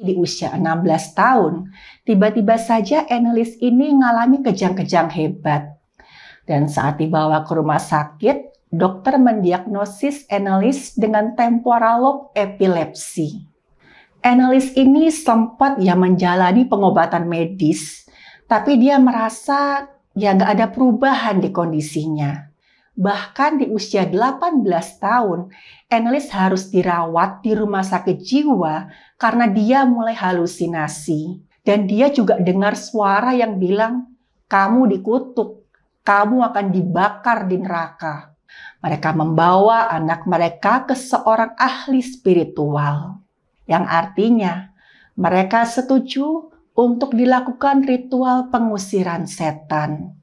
Di usia 16 tahun, tiba-tiba saja Annelies ini mengalami kejang-kejang hebat. Dan saat dibawa ke rumah sakit, dokter mendiagnosis Annelies dengan temporal lobe epilepsi. Annelies ini sempat menjalani pengobatan medis, tapi dia merasa nggak ada perubahan di kondisinya. Bahkan di usia 18 tahun, Annelies harus dirawat di rumah sakit jiwa karena dia mulai halusinasi. Dan dia juga dengar suara yang bilang, "Kamu dikutuk, kamu akan dibakar di neraka." Mereka membawa anak mereka ke seorang ahli spiritual. Yang artinya, mereka setuju untuk dilakukan ritual pengusiran setan.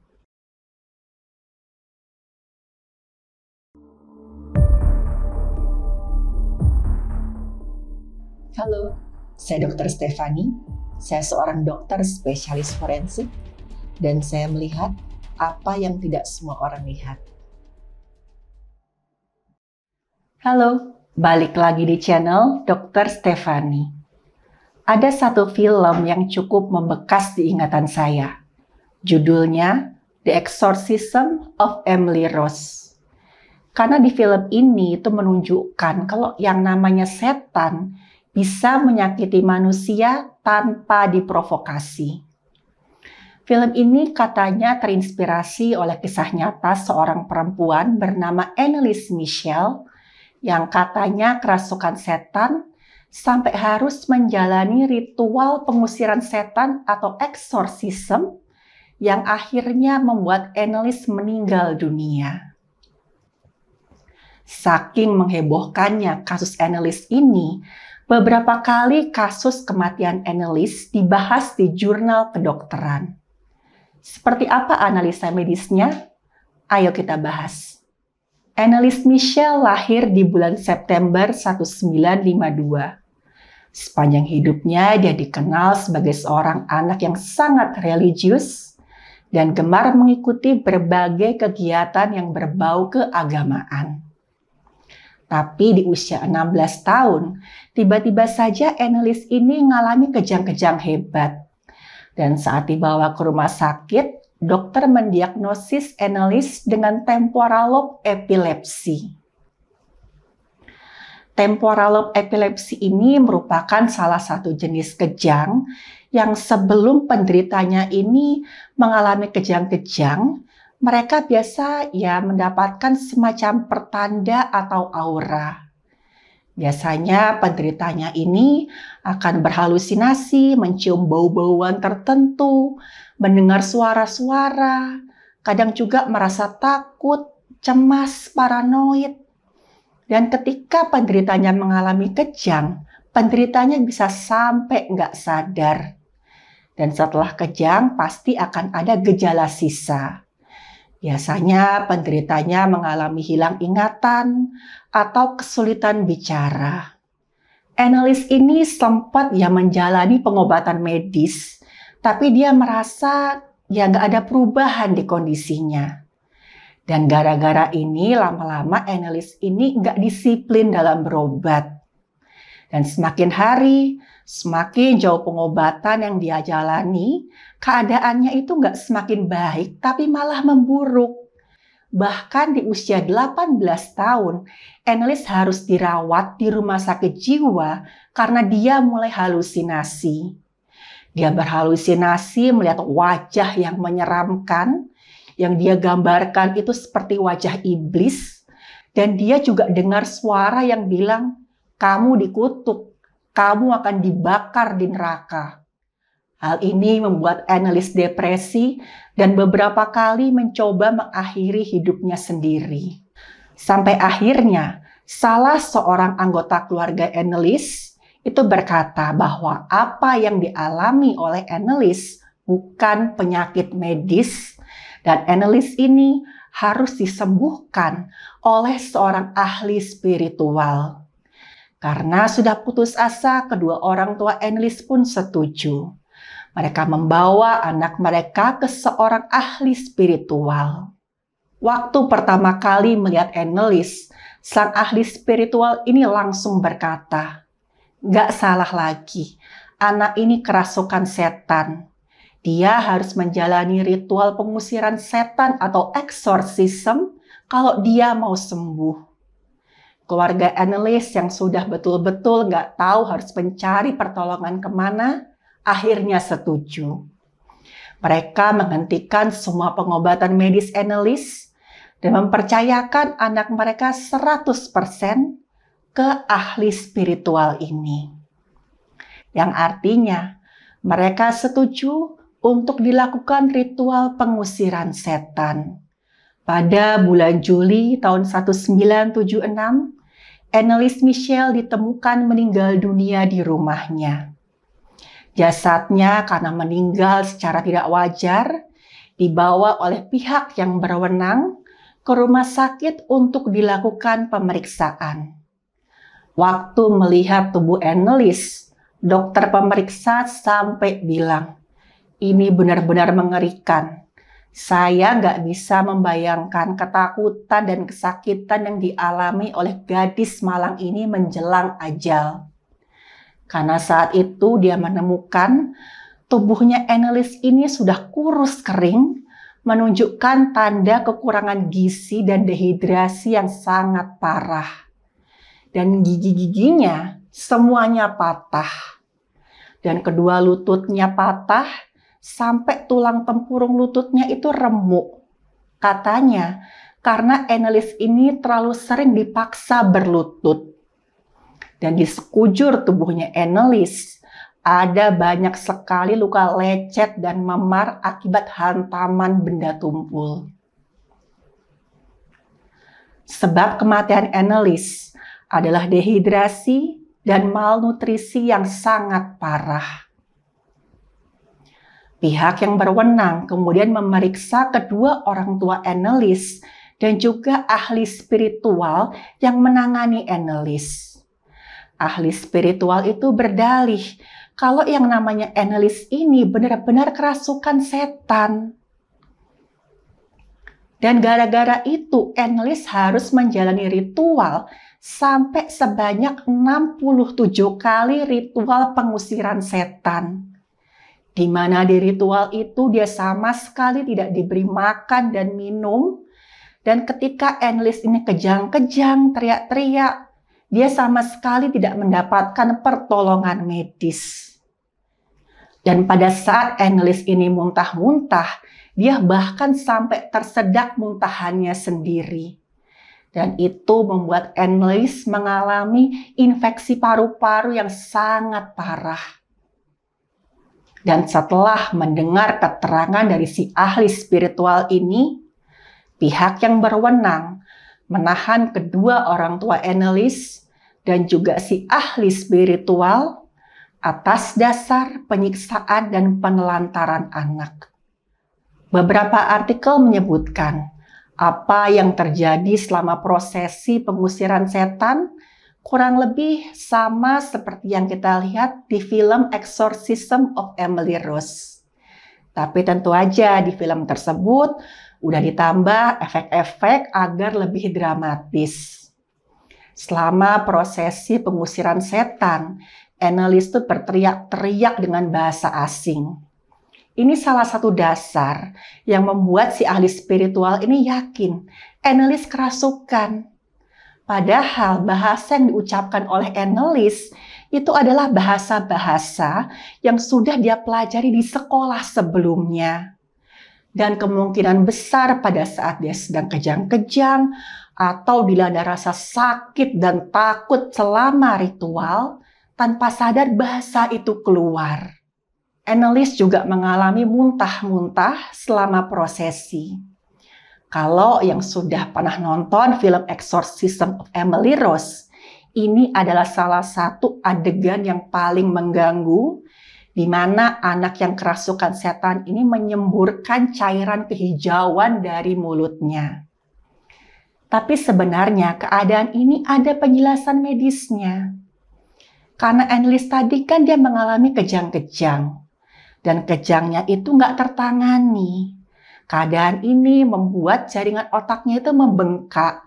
Halo, saya Dr. Stefani. Saya seorang dokter spesialis forensik dan saya melihat apa yang tidak semua orang lihat. Halo, balik lagi di channel Dr. Stefani. Ada satu film yang cukup membekas di ingatan saya. Judulnya The Exorcism of Emily Rose. Karena di film ini itu menunjukkan kalau yang namanya setan bisa menyakiti manusia tanpa diprovokasi. Film ini katanya terinspirasi oleh kisah nyata seorang perempuan bernama Annelies Michel yang katanya kerasukan setan sampai harus menjalani ritual pengusiran setan atau exorcism yang akhirnya membuat Annelies meninggal dunia. Saking menghebohkannya kasus Annelies ini, beberapa kali kasus kematian Annelies dibahas di jurnal kedokteran. Seperti apa analisa medisnya? Ayo kita bahas. Annelies Michel lahir di bulan September 1952. Sepanjang hidupnya dia dikenal sebagai seorang anak yang sangat religius dan gemar mengikuti berbagai kegiatan yang berbau keagamaan. Tapi di usia 16 tahun, tiba-tiba saja Annelies ini mengalami kejang-kejang hebat. Dan saat dibawa ke rumah sakit, dokter mendiagnosis Annelies dengan temporal lobe epilepsi. Temporal lobe epilepsi ini merupakan salah satu jenis kejang yang sebelum penderitanya ini mengalami kejang-kejang, mereka biasa mendapatkan semacam pertanda atau aura. Biasanya penderitanya ini akan berhalusinasi, mencium bau-bauan tertentu, mendengar suara-suara, kadang juga merasa takut, cemas, paranoid. Dan ketika penderitanya mengalami kejang, penderitanya bisa sampai nggak sadar. Dan setelah kejang pasti akan ada gejala sisa. Biasanya penderitanya mengalami hilang ingatan atau kesulitan bicara. Annelies ini sempat menjalani pengobatan medis, tapi dia merasa nggak ada perubahan di kondisinya. Dan gara-gara ini lama-lama Annelies ini nggak disiplin dalam berobat. Dan semakin hari, semakin jauh pengobatan yang dia jalani, keadaannya itu nggak semakin baik, tapi malah memburuk. Bahkan di usia 18 tahun, Annelies harus dirawat di rumah sakit jiwa karena dia mulai halusinasi. Dia berhalusinasi melihat wajah yang menyeramkan, yang dia gambarkan itu seperti wajah iblis, dan dia juga dengar suara yang bilang, "Kamu dikutuk, kamu akan dibakar di neraka." Hal ini membuat Annelies depresi dan beberapa kali mencoba mengakhiri hidupnya sendiri. Sampai akhirnya, salah seorang anggota keluarga Annelies itu berkata bahwa apa yang dialami oleh Annelies bukan penyakit medis dan Annelies ini harus disembuhkan oleh seorang ahli spiritual. Karena sudah putus asa, kedua orang tua Annelies pun setuju. Mereka membawa anak mereka ke seorang ahli spiritual. Waktu pertama kali melihat Annelies, sang ahli spiritual ini langsung berkata, "Gak salah lagi, anak ini kerasukan setan. Dia harus menjalani ritual pengusiran setan atau eksorsisme kalau dia mau sembuh. Keluarga Annelies yang sudah betul-betul nggak tahu harus mencari pertolongan kemana, akhirnya setuju. Mereka menghentikan semua pengobatan medis Annelies dan mempercayakan anak mereka 100% ke ahli spiritual ini. Yang artinya, mereka setuju untuk dilakukan ritual pengusiran setan. Pada bulan Juli tahun 1976, Annelies Michel ditemukan meninggal dunia di rumahnya. Jasadnya karena meninggal secara tidak wajar, dibawa oleh pihak yang berwenang ke rumah sakit untuk dilakukan pemeriksaan. Waktu melihat tubuh Annelies, dokter pemeriksa sampai bilang, "Ini benar-benar mengerikan. Saya nggak bisa membayangkan ketakutan dan kesakitan yang dialami oleh gadis malang ini menjelang ajal." Karena saat itu dia menemukan tubuhnya Annelies ini sudah kurus kering, menunjukkan tanda kekurangan gizi dan dehidrasi yang sangat parah. Dan gigi-giginya semuanya patah. Dan kedua lututnya patah, sampai tulang tempurung lututnya itu remuk. Katanya, karena Annelies ini terlalu sering dipaksa berlutut. Dan di sekujur tubuhnya Annelies, ada banyak sekali luka lecet dan memar akibat hantaman benda tumpul. Sebab kematian Annelies adalah dehidrasi dan malnutrisi yang sangat parah. Pihak yang berwenang kemudian memeriksa kedua orang tua Annelies dan juga ahli spiritual yang menangani Annelies. Ahli spiritual itu berdalih kalau yang namanya Annelies ini benar-benar kerasukan setan. Dan gara-gara itu Annelies harus menjalani ritual sampai sebanyak 67 kali ritual pengusiran setan. Di mana di ritual itu dia sama sekali tidak diberi makan dan minum. Dan ketika Annelies ini kejang-kejang, teriak-teriak, dia sama sekali tidak mendapatkan pertolongan medis. Dan pada saat Annelies ini muntah-muntah, dia bahkan sampai tersedak muntahannya sendiri. Dan itu membuat Annelies mengalami infeksi paru-paru yang sangat parah. Dan setelah mendengar keterangan dari si ahli spiritual ini, pihak yang berwenang menahan kedua orang tua Annelies dan juga si ahli spiritual atas dasar penyiksaan dan penelantaran anak. Beberapa artikel menyebutkan apa yang terjadi selama prosesi pengusiran setan kurang lebih sama seperti yang kita lihat di film Exorcism of Emily Rose. Tapi tentu aja di film tersebut udah ditambah efek-efek agar lebih dramatis. Selama prosesi pengusiran setan, Annelies itu berteriak-teriak dengan bahasa asing. Ini salah satu dasar yang membuat si ahli spiritual ini yakin Annelies kerasukan. Padahal bahasa yang diucapkan oleh Annelies itu adalah bahasa-bahasa yang sudah dia pelajari di sekolah sebelumnya. Dan kemungkinan besar pada saat dia sedang kejang-kejang atau dilanda rasa sakit dan takut selama ritual, tanpa sadar bahasa itu keluar. Annelies juga mengalami muntah-muntah selama prosesi. Kalau yang sudah pernah nonton film Exorcism of Emily Rose, ini adalah salah satu adegan yang paling mengganggu, di mana anak yang kerasukan setan ini menyemburkan cairan kehijauan dari mulutnya. Tapi sebenarnya keadaan ini ada penjelasan medisnya. Karena Annelies tadi kan dia mengalami kejang-kejang. Dan kejangnya itu nggak tertangani. Keadaan ini membuat jaringan otaknya itu membengkak.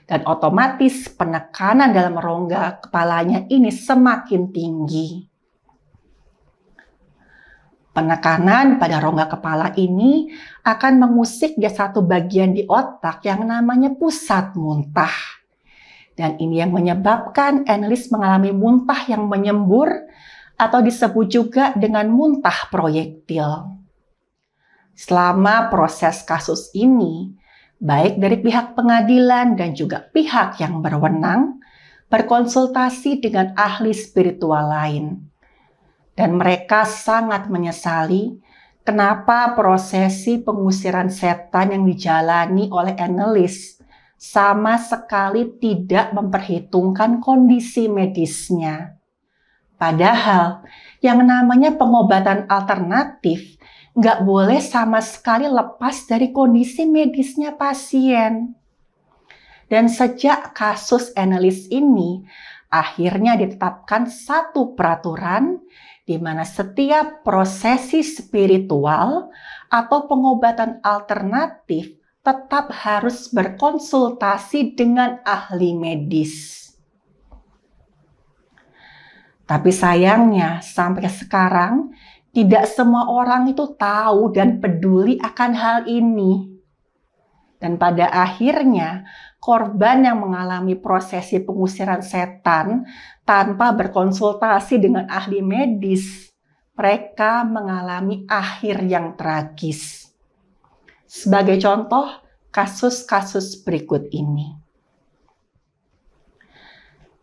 Dan otomatis penekanan dalam rongga kepalanya ini semakin tinggi. Penekanan pada rongga kepala ini akan mengusik satu bagian di otak yang namanya pusat muntah. Dan ini yang menyebabkan Anneliese mengalami muntah yang menyembur atau disebut juga dengan muntah proyektil. Selama proses kasus ini, baik dari pihak pengadilan dan juga pihak yang berwenang, berkonsultasi dengan ahli spiritual lain. Dan mereka sangat menyesali kenapa prosesi pengusiran setan yang dijalani oleh Anneliese sama sekali tidak memperhitungkan kondisi medisnya. Padahal yang namanya pengobatan alternatif nggak boleh sama sekali lepas dari kondisi medisnya pasien. Dan sejak kasus Anneliese ini, akhirnya ditetapkan satu peraturan di mana setiap prosesi spiritual atau pengobatan alternatif tetap harus berkonsultasi dengan ahli medis. Tapi sayangnya sampai sekarang tidak semua orang itu tahu dan peduli akan hal ini. Dan pada akhirnya korban yang mengalami prosesi pengusiran setan tanpa berkonsultasi dengan ahli medis, mereka mengalami akhir yang tragis. Sebagai contoh, kasus-kasus berikut ini.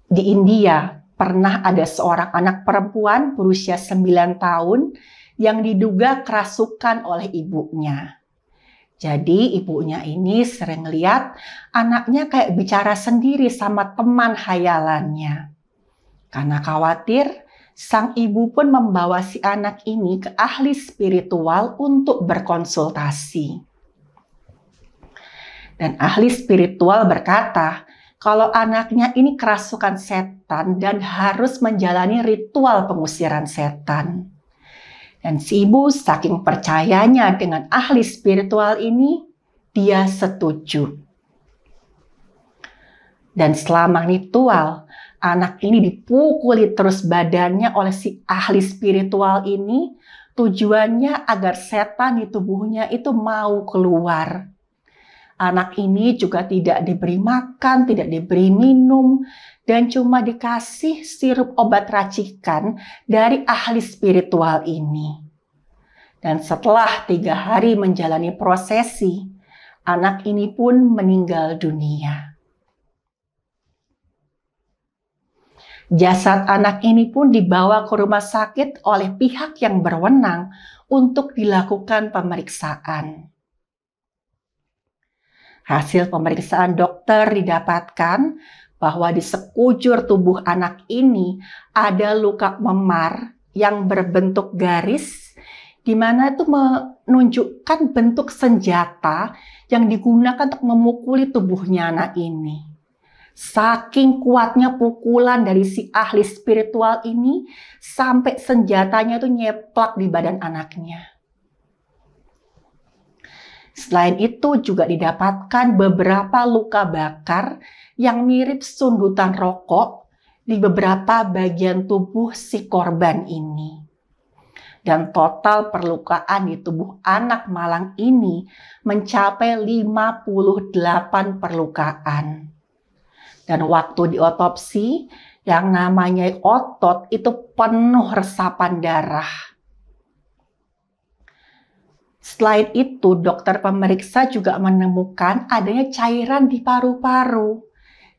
Di India, pernah ada seorang anak perempuan berusia 9 tahun yang diduga kerasukan oleh ibunya. Jadi ibunya ini sering lihat anaknya kayak bicara sendiri sama teman hayalannya. Karena khawatir, sang ibu pun membawa si anak ini ke ahli spiritual untuk berkonsultasi. Dan ahli spiritual berkata, kalau anaknya ini kerasukan setan dan harus menjalani ritual pengusiran setan. Dan si ibu saking percayanya dengan ahli spiritual ini, dia setuju. Dan selama ritual, anak ini dipukuli terus badannya oleh si ahli spiritual ini, tujuannya agar setan di tubuhnya itu mau keluar. Anak ini juga tidak diberi makan, tidak diberi minum, dan cuma dikasih sirup obat racikan dari ahli spiritual ini. Dan setelah 3 hari menjalani prosesi, anak ini pun meninggal dunia. Jasad anak ini pun dibawa ke rumah sakit oleh pihak yang berwenang untuk dilakukan pemeriksaan. Hasil pemeriksaan dokter didapatkan bahwa di sekujur tubuh anak ini ada luka memar yang berbentuk garis, di mana itu menunjukkan bentuk senjata yang digunakan untuk memukuli tubuhnya anak ini. Saking kuatnya pukulan dari si ahli spiritual ini, sampai senjatanya itu nyeplak di badan anaknya. Selain itu juga didapatkan beberapa luka bakar yang mirip sundutan rokok di beberapa bagian tubuh si korban ini. Dan total perlukaan di tubuh anak malang ini mencapai 58 perlukaan. Dan waktu diotopsi, yang namanya otot itu penuh resapan darah. Selain itu, dokter pemeriksa juga menemukan adanya cairan di paru-paru.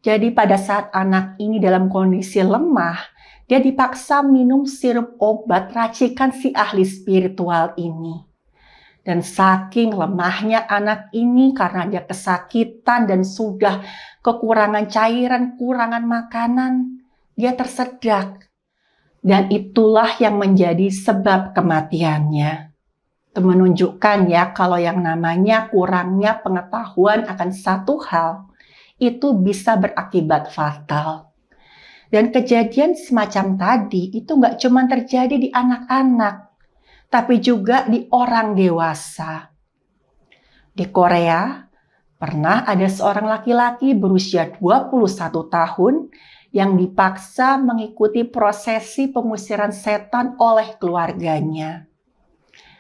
Jadi pada saat anak ini dalam kondisi lemah, dia dipaksa minum sirup obat racikan si ahli spiritual ini. Dan saking lemahnya anak ini karena dia kesakitan dan sudah kekurangan cairan, kurangan makanan, dia tersedak. Dan itulah yang menjadi sebab kematiannya. Itu menunjukkan ya kalau yang namanya kurangnya pengetahuan akan satu hal itu bisa berakibat fatal. Dan kejadian semacam tadi itu nggak cuma terjadi di anak-anak, tapi juga di orang dewasa. Di Korea, pernah ada seorang laki-laki berusia 21 tahun yang dipaksa mengikuti prosesi pengusiran setan oleh keluarganya.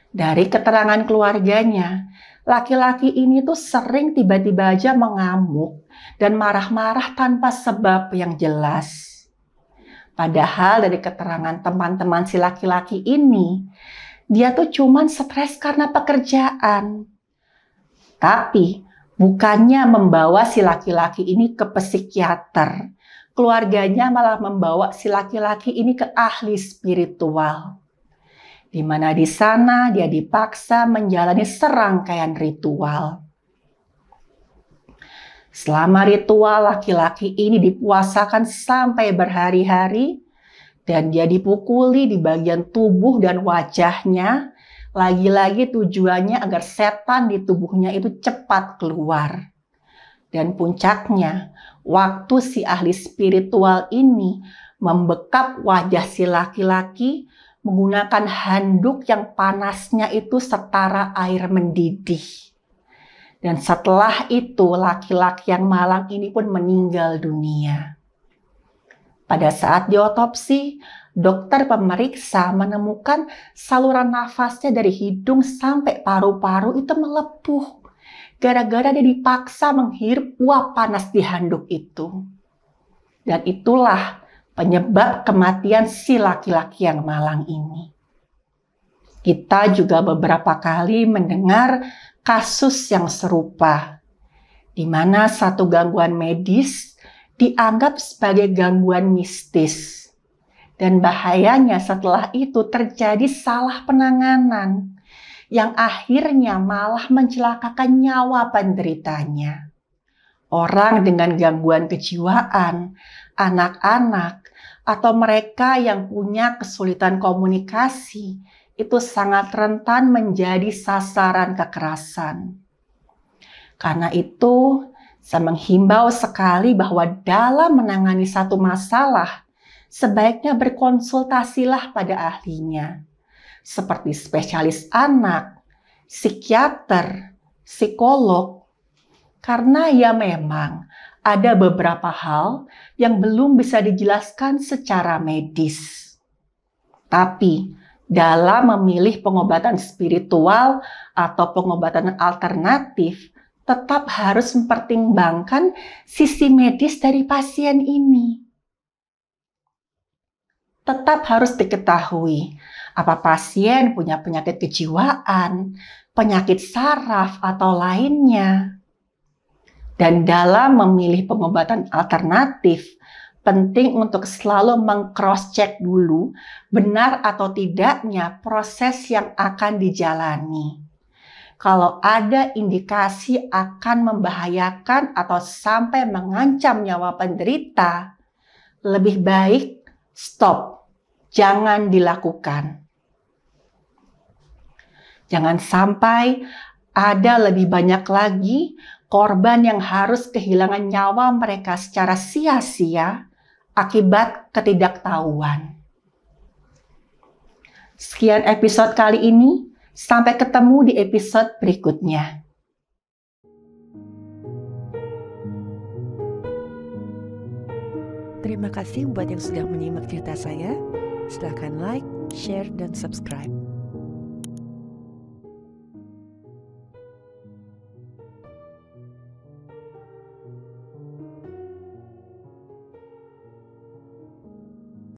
Dari keterangan keluarganya, laki-laki ini tuh sering tiba-tiba aja mengamuk dan marah-marah tanpa sebab yang jelas. Padahal dari keterangan teman-teman si laki-laki ini, dia tuh cuman stres karena pekerjaan. Tapi bukannya membawa si laki-laki ini ke psikiater, keluarganya malah membawa si laki-laki ini ke ahli spiritual, di mana di sana dia dipaksa menjalani serangkaian ritual. Selama ritual, laki-laki ini dipuasakan sampai berhari-hari dan dia dipukuli di bagian tubuh dan wajahnya. Lagi-lagi tujuannya agar setan di tubuhnya itu cepat keluar. Dan puncaknya, waktu si ahli spiritual ini membekap wajah si laki-laki menggunakan handuk yang panasnya itu setara air mendidih. Dan setelah itu laki-laki yang malang ini pun meninggal dunia. Pada saat diotopsi, dokter pemeriksa menemukan saluran nafasnya dari hidung sampai paru-paru itu melepuh. Gara-gara dia dipaksa menghirup uap panas di handuk itu. Dan itulah penyebab kematian si laki-laki yang malang ini. Kita juga beberapa kali mendengar kasus yang serupa, di mana satu gangguan medis dianggap sebagai gangguan mistis. Dan bahayanya setelah itu terjadi salah penanganan, yang akhirnya malah mencelakakan nyawa penderitanya. Orang dengan gangguan kejiwaan, anak-anak, atau mereka yang punya kesulitan komunikasi, itu sangat rentan menjadi sasaran kekerasan. Karena itu, saya menghimbau sekali bahwa dalam menangani satu masalah, sebaiknya berkonsultasilah pada ahlinya, seperti spesialis anak, psikiater, psikolog, karena ya memang ada beberapa hal yang belum bisa dijelaskan secara medis. Tapi, dalam memilih pengobatan spiritual atau pengobatan alternatif, tetap harus mempertimbangkan sisi medis dari pasien ini. Tetap harus diketahui, apa pasien punya penyakit kejiwaan, penyakit saraf, atau lainnya. Dan dalam memilih pengobatan alternatif, penting untuk selalu meng-cross-check dulu benar atau tidaknya proses yang akan dijalani. Kalau ada indikasi akan membahayakan atau sampai mengancam nyawa penderita, lebih baik stop, jangan dilakukan. Jangan sampai ada lebih banyak lagi korban yang harus kehilangan nyawa mereka secara sia-sia akibat ketidaktahuan. Sekian episode kali ini, sampai ketemu di episode berikutnya. Terima kasih buat yang sudah menyimak cerita saya. Silahkan like, share, dan subscribe.